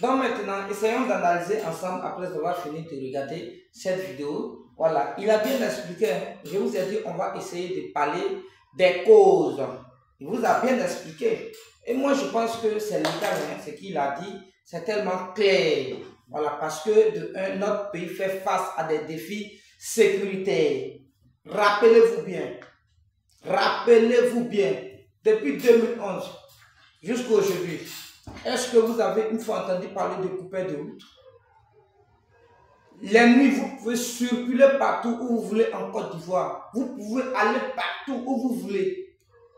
Donc maintenant, essayons d'analyser ensemble après avoir fini de regarder cette vidéo. Voilà, il a bien expliqué. Je vous ai dit, on va essayer de parler des causes. Il vous a bien expliqué. Et moi, je pense que c'est légal, ce qu'il a dit. C'est tellement clair. Voilà, parce que notre pays fait face à des défis sécuritaires. Rappelez-vous bien, depuis 2011 jusqu'à aujourd'hui, est-ce que vous avez une fois entendu parler de coupeurs de route? Les nuits, vous pouvez circuler partout où vous voulez en Côte d'Ivoire. Vous pouvez aller partout où vous voulez.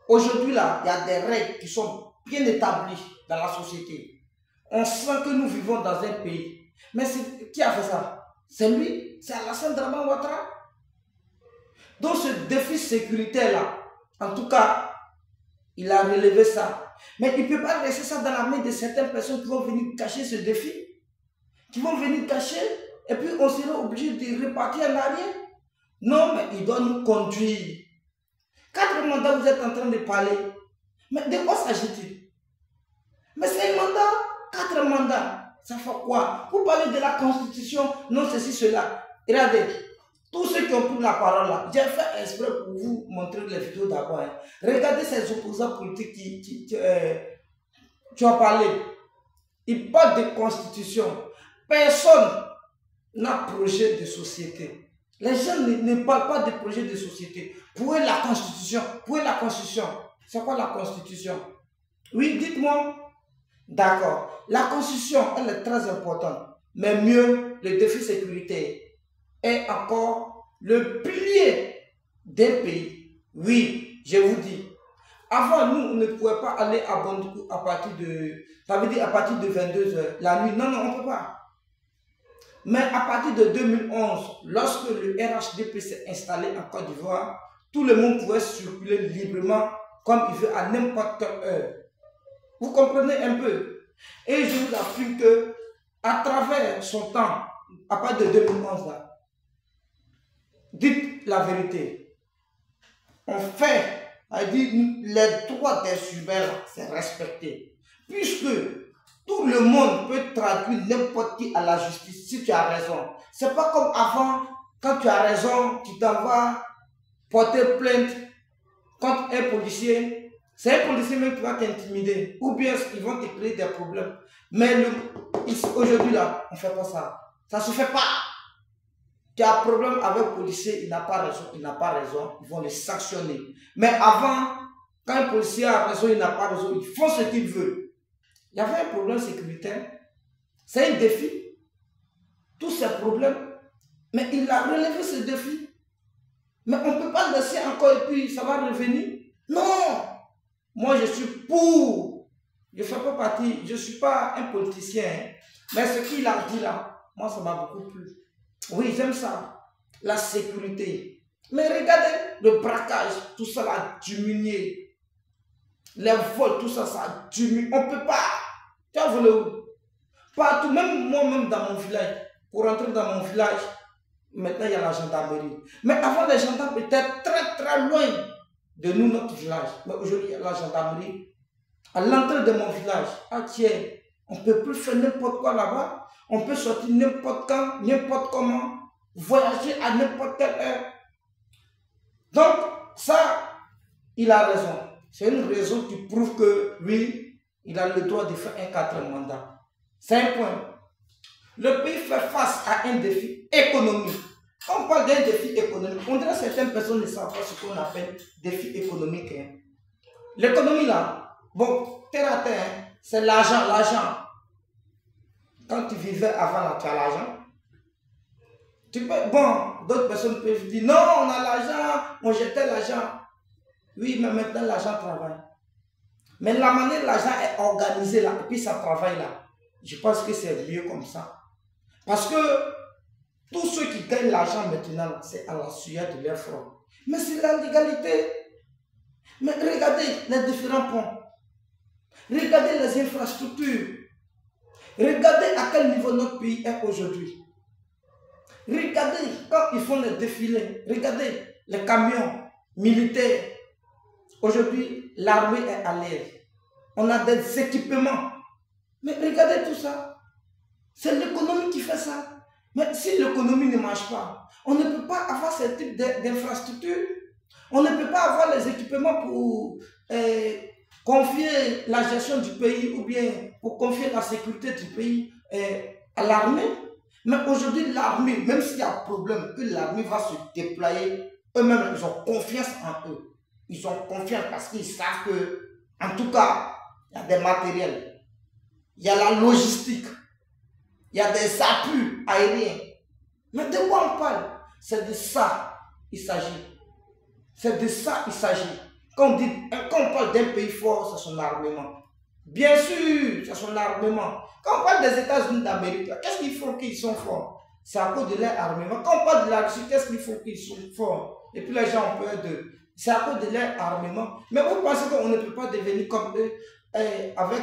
Aujourd'hui, là, il y a des règles qui sont bien établies dans la société. On sent que nous vivons dans un pays. Mais qui a fait ça? C'est lui, c'est Alassane Dramane Ouattara. Donc ce défi sécuritaire-là, en tout cas, il a relevé ça. Mais il ne peut pas laisser ça dans la main de certaines personnes qui vont venir cacher ce défi. Qui vont venir cacher, et puis on sera obligé de repartir en arrière. Non, mais il doit nous conduire. 4 mandats, vous êtes en train de parler. Mais de quoi s'agit-il? Mais c'est un mandat, 4 mandats. Ça fait quoi? Vous parlez de la Constitution, non, ceci, cela. Regardez, tous ceux qui ont pris la parole là, j'ai fait exprès pour vous montrer les vidéos d'abord. Hein. Regardez ces opposants politiques qui ont parlé. Ils parlent de Constitution. Personne n'a projet de société. Les gens ne parlent pas de projet de société. Pour eux, la Constitution. Pour eux, la Constitution. C'est quoi la Constitution? Oui, dites-moi. D'accord. La Constitution, elle est très importante. Mais mieux, le défi sécuritaire est encore le pilier d'un pays. Oui, je vous dis. Avant, nous, on ne pouvait pas aller à Bondoukou à partir de, ça veut dire à partir de 22 h la nuit. Non, non, on ne peut pas. Mais à partir de 2011, lorsque le RHDP s'est installé en Côte d'Ivoire, tout le monde pouvait circuler librement comme il veut à n'importe quelle heure. Vous comprenez un peu? Et je vous affirme que à travers son temps, à partir de 2011, là, dites la vérité. On fait, les droits des humains, c'est respecté. Puisque tout le monde peut traduire n'importe qui à la justice si tu as raison. C'est pas comme avant, quand tu as raison, tu t'en vas porter plainte contre un policier. C'est un policier même qui va t'intimider. Ou bien ils vont te créer des problèmes. Mais aujourd'hui là, on ne fait pas ça. Ça ne se fait pas. Tu as un problème avec le policier, il n'a pas raison, ils vont le sanctionner. Mais avant, quand un policier a raison, il n'a pas raison, ils font ce qu'il veut. Il y avait un problème sécuritaire. C'est un défi. Tous ces problèmes. Mais il a relevé ce défi. Mais on ne peut pas laisser encore et puis ça va revenir. Non. Moi, je suis pour. Je ne fais pas partie, je ne suis pas un politicien. Mais ce qu'il a dit là, moi, ça m'a beaucoup plu. Oui, j'aime ça. La sécurité. Mais regardez, le braquage, tout ça a diminué. Les vols, tout ça, ça a diminué. On ne peut pas. Tu as volé où? Partout, même moi-même dans mon village. Pour rentrer dans mon village, maintenant il y a la gendarmerie. Mais avant, les gendarmes étaient très très loin de nous, notre village. Mais aujourd'hui, il y a la gendarmerie. À l'entrée de mon village, ah tiens, on ne peut plus faire n'importe quoi là-bas. On peut sortir n'importe quand, n'importe comment, voyager à n'importe quelle heure. Donc, ça, il a raison. C'est une raison qui prouve que, oui, il a le droit de faire un 4e mandat. C'est un point. Le pays fait face à un défi économique. Quand on parle d'un défi économique, on dirait que certaines personnes ne savent pas ce qu'on appelle défi économique. Hein. L'économie là, bon, terre à terre, hein, c'est l'argent, l'argent. Quand tu vivais avant là, tu as l'argent. Bon, d'autres personnes peuvent dire, non, on a l'argent, on jetait l'argent. Oui, mais maintenant l'argent travaille. Mais la manière dont l'argent est organisé là, et puis ça travaille là, je pense que c'est mieux comme ça. Parce que tous ceux qui gagnent l'argent maintenant, c'est à la sueur de leur front. Mais c'est la légalité. Mais regardez les différents ponts. Regardez les infrastructures. Regardez à quel niveau notre pays est aujourd'hui. Regardez quand ils font les défilés. Regardez les camions militaires. Aujourd'hui, l'armée est à l'air. On a des équipements. Mais regardez tout ça. C'est l'économie qui fait ça. Mais si l'économie ne marche pas, on ne peut pas avoir ce type d'infrastructure. On ne peut pas avoir les équipements pour confier la gestion du pays ou bien pour confier la sécurité du pays à l'armée. Mais aujourd'hui, l'armée, même s'il y a un problème, que l'armée va se déployer, eux-mêmes, ils ont confiance en eux. Ils ont confiance parce qu'ils savent que, en tout cas, il y a des matériels, il y a la logistique, il y a des appuis aériens. Mais de quoi on parle? C'est de ça il s'agit. C'est de ça il s'agit. Quand on parle d'un pays fort, c'est son armement. Bien sûr, c'est son armement. Quand on parle des États-Unis d'Amérique, qu'est-ce qu'ils font qu'ils sont forts? C'est à cause de leur armement. Quand on parle de la Russie, qu'est-ce qu'ils font qu'ils sont forts? Et puis les gens ont peur d'eux. C'est à cause de leur armement. Mais vous pensez qu'on ne peut pas devenir comme eux avec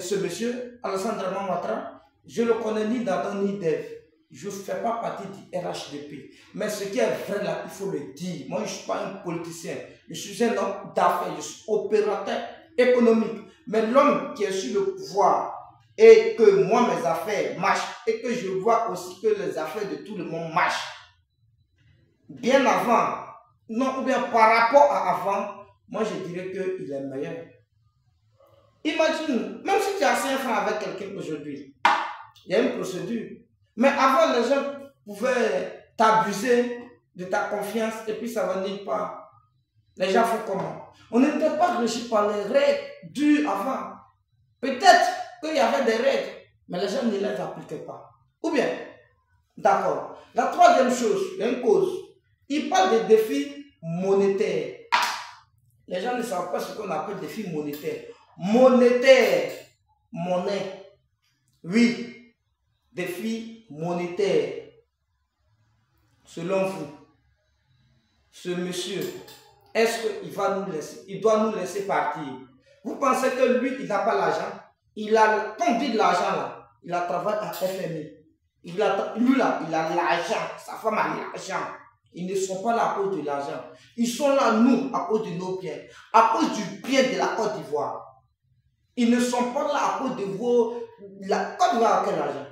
ce monsieur, Alassane Dramane Ouattara? Je ne le connais ni d'Adam ni d'Ève. Je ne fais pas partie du RHDP. Mais ce qui est vrai là, il faut le dire. Moi, je ne suis pas un politicien. Je suis un homme d'affaires. Je suis opérateur économique. Mais l'homme qui est sur le pouvoir et que moi, mes affaires marchent et que je vois aussi que les affaires de tout le monde marchent. Bien avant, non, ou bien par rapport à avant, moi, je dirais qu'il est meilleur. Imagine, même si tu as 5 francs avec quelqu'un aujourd'hui, il y a une procédure. Mais avant, les gens pouvaient t'abuser de ta confiance et puis ça ne venait pas. Les gens font comment? On n'était pas régi par les règles dures avant. Peut-être qu'il y avait des règles, mais les gens ne les appliquaient pas. Ou bien, d'accord. La troisième chose, il y a une cause. Il parle des défis monétaires. Les gens ne savent pas ce qu'on appelle défis monétaires. Monétaire, monnaie. Oui, défi monétaire. Selon vous, ce monsieur, est-ce qu'il va nous laisser, il doit nous laisser partir? Vous pensez que lui, il n'a pas l'argent? Quand on dit de l'argent là, il a travaillé à FMI. Lui là, il a l'argent, sa femme a l'argent. Ils ne sont pas là à cause de l'argent. Ils sont là, nous, à cause de nos biens. À cause du bien de la Côte d'Ivoire. Ils ne sont pas là à cause de vos... La Côte d'Ivoire a quel argent?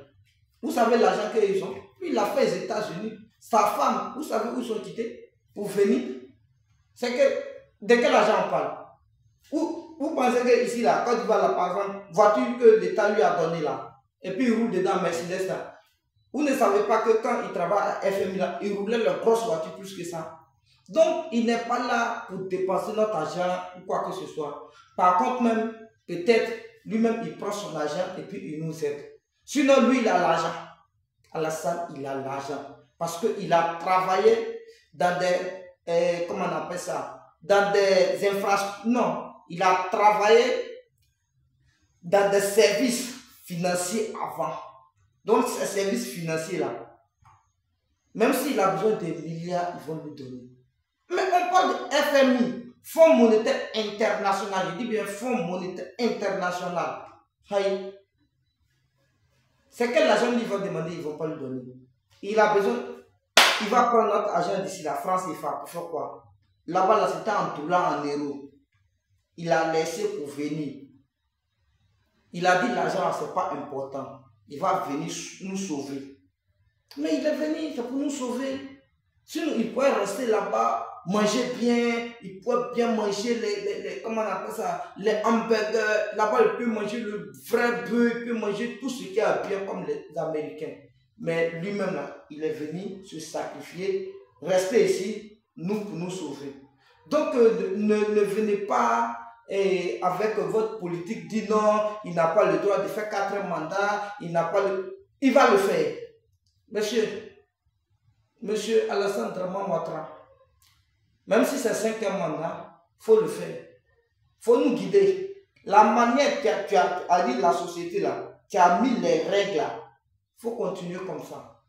Vous savez l'argent qu'ils ont? Lui, il a fait les États-Unis. Sa femme, vous savez où ils sont quittés pour venir? C'est que... De quel argent on parle? Vous pensez que ici, la Côte d'Ivoire, là, par exemple, voiture que l'État lui a donnée là, et puis il roule dedans Mercedes là. Vous ne savez pas que quand il travaille à FMI là, il roulait leur grosse voiture plus que ça. Donc, il n'est pas là pour dépenser notre argent ou quoi que ce soit. Par contre, même, peut-être, lui-même, il prend son argent et puis il nous aide. Sinon, lui, il a l'argent. Alassane, il a l'argent. Parce qu'il a travaillé dans des... comment on appelle ça? Dans des infrastructures. Non, il a travaillé dans des services financiers avant. Donc, ces services financiers-là, même s'il a besoin de milliards, ils vont lui donner. Mais on parle de FMI, Fonds monétaire international. Je dis bien Fonds monétaire international. C'est quel argent il va demander, ils ne vont pas lui donner. Il a besoin, il va prendre notre argent d'ici, la France, il va faire quoi? Là-bas, là, c'était en dollars, en euros. Il a laissé pour venir. Il a dit l'argent, ce n'est pas important. Il va venir nous sauver. Mais il est venu, c'est pour nous sauver. Sinon, il pourrait rester là-bas, manger bien, il pourrait bien manger comment on appelle ça, les hamburgers. Là-bas, il peut manger le vrai bœuf, il peut manger tout ce qui est bien comme les Américains. Mais lui-même, là, il est venu se sacrifier, rester ici, nous, pour nous sauver. Donc, ne venez pas avec votre politique, dit non, il n'a pas le droit de faire 4 mandats, il n'a pas le... Il va le faire. Monsieur Alassane Dramane Ouattara, même si c'est 5e mandat, il faut le faire. Il faut nous guider. La manière que tu as dit la société là, tu as mis les règles là, il faut continuer comme ça.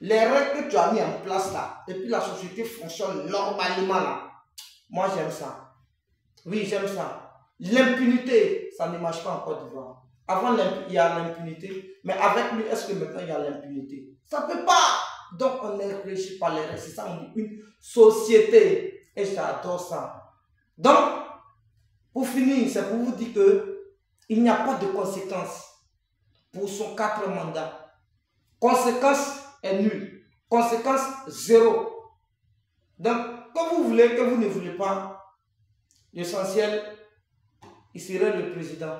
Les règles que tu as mis en place là, et puis la société fonctionne normalement là. Moi j'aime ça. Oui, j'aime ça. L'impunité, ça ne marche pas en Côte d'Ivoire. Avant, il y a l'impunité, mais avec lui, est-ce que maintenant il y a l'impunité? Ça ne peut pas. Donc, on est régi par les règles. C'est ça, on dit une société. Et j'adore ça. Donc, pour finir, c'est pour vous dire qu'il n'y a pas de conséquences pour son 4 mandats. Conséquence est nulle. Conséquence zéro. Donc, que vous voulez, que vous ne voulez pas, l'essentiel, il serait le président.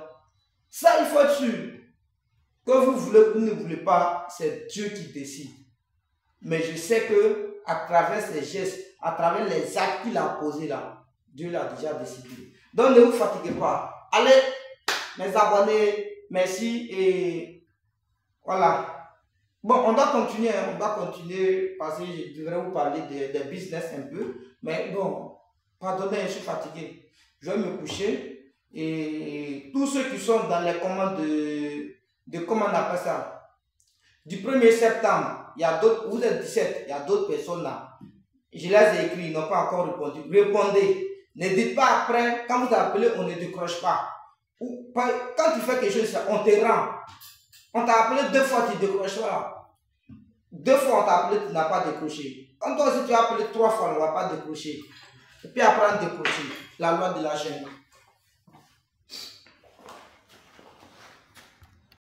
Ça, il faut être sûr. Que vous voulez ou ne voulez pas, c'est Dieu qui décide. Mais je sais que à travers ses gestes, à travers les actes qu'il a posés là, Dieu l'a déjà décidé. Donc ne vous fatiguez pas. Allez, mes abonnés, merci et voilà. Bon, on doit continuer parce que je devrais vous parler des business un peu. Mais bon, pardonnez, je suis fatigué. Je vais me coucher et tous ceux qui sont dans les commandes de comment on appelle ça, du 1er septembre, il y a d'autres, vous êtes 17, il y a d'autres personnes là. Je les ai écrits, ils n'ont pas encore répondu. Répondez. Ne dites pas après, quand vous appelez, on ne décroche pas. Ou, quand tu fais quelque chose, on te rend. On t'a appelé 2 fois, tu ne décroches pas. 2 fois, on t'a appelé, tu n'as pas décroché. Quand toi aussi tu as appelé 3 fois, on ne va pas décrocher. Et puis après, on décroche. La loi de la jungle.